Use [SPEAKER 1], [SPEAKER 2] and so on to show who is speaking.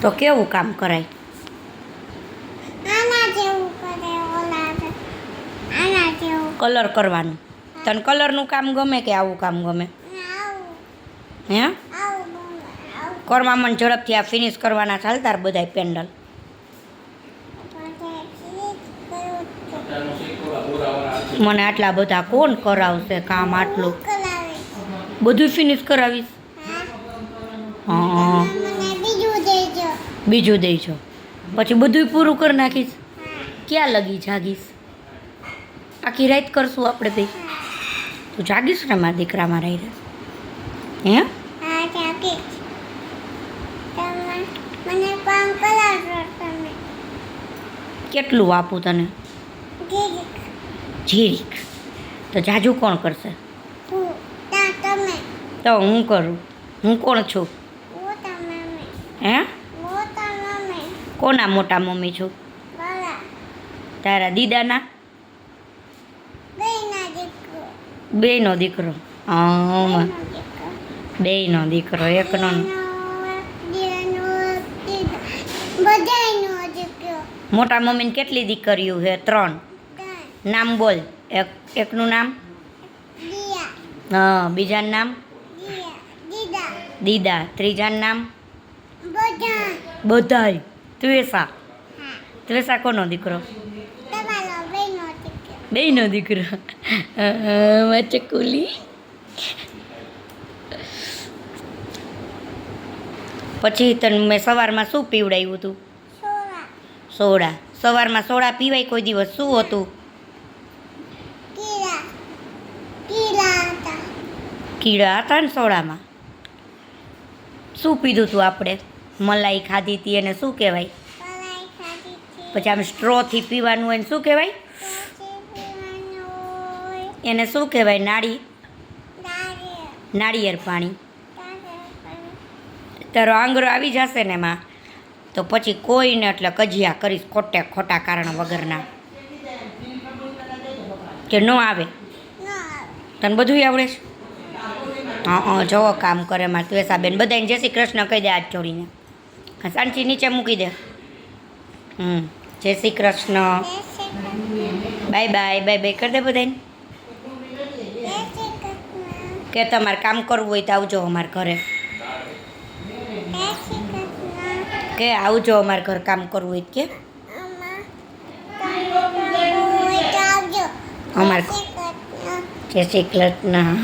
[SPEAKER 1] તો કેવું કામ કરાય? કલર કરવાનું. તને કલરનું કામ ગમે કે આવું કામ ગમે? હે કરવા મને ઝડપથી આ ફિનિશ કરવાના ચાલતા બધાય પેન્ડલ. મને આટલા બધા કોણ કરાવશે કામ? આટલું બધું ફિનિશ કરાવીશ? હા, બીજું દેજો પછી બધું પૂરું કરી નાખીશ. ક્યાં લગી જાગીશ? આખી રાત કરશું આપણે બે. તું જાગીશ ને મારા દીકરા મારા રહી? હે કેટલું આપું તને? જીરીક. તો જાજુ કોણ કરશે? તો હું કરું. હું કોણ છું? હે કોના મોટા મમ્મી છું? તારા દીદાના? બેયનો દીકરો. હા, બેયનો દીકરો. એકનો મોટા મમ્મીને કેટલી દીકરીઓ છે? 3. નામ બોલ. એકનું નામ? હા. બીજાનું નામ? દીદા. ત્રીજાનું નામ? બધાય. ત્વેષા. ત્વેષા કોનો દીકરો? બેયનો દીકરો. ચકુલી. પછી તને મેં સવારમાં શું પીવડાવ્યું હતું? સોડા. સવારમાં સોડા પીવાય કોઈ દિવસ? શું હતું? કીડા હતા ને સોડામાં. શું પીધું તું આપણે? મલાઈ ખાધી હતી એને શું કહેવાય? પછી આમ સ્ટ્રોથી પીવાનું હોય ને શું કહેવાય? એને શું કહેવાય? નાળિયેર પાણી. તારો આંગરો આવી જશે ને એમાં તો પછી કોઈને એટલે કજિયા કરીશ ખોટા કારણ વગરના. કે ન આવે? તને બધું આવડે છે? હા, જવો કામ કરે મારે ત્વેષાબેન. બધાને જય શ્રી કૃષ્ણ કહી દે હાથ જોડીને. શાંતિ નીચે મૂકી દે. જય Shri Krishna. Bye bye. Bye bye કરી દે બધાને. કે તમારે કામ કરવું હોય તો આવજો અમારા ઘરે. કે આવજો અમારા ઘર કામ કરવું હોય કે અમારે. જય શ્રી કૃષ્ણ.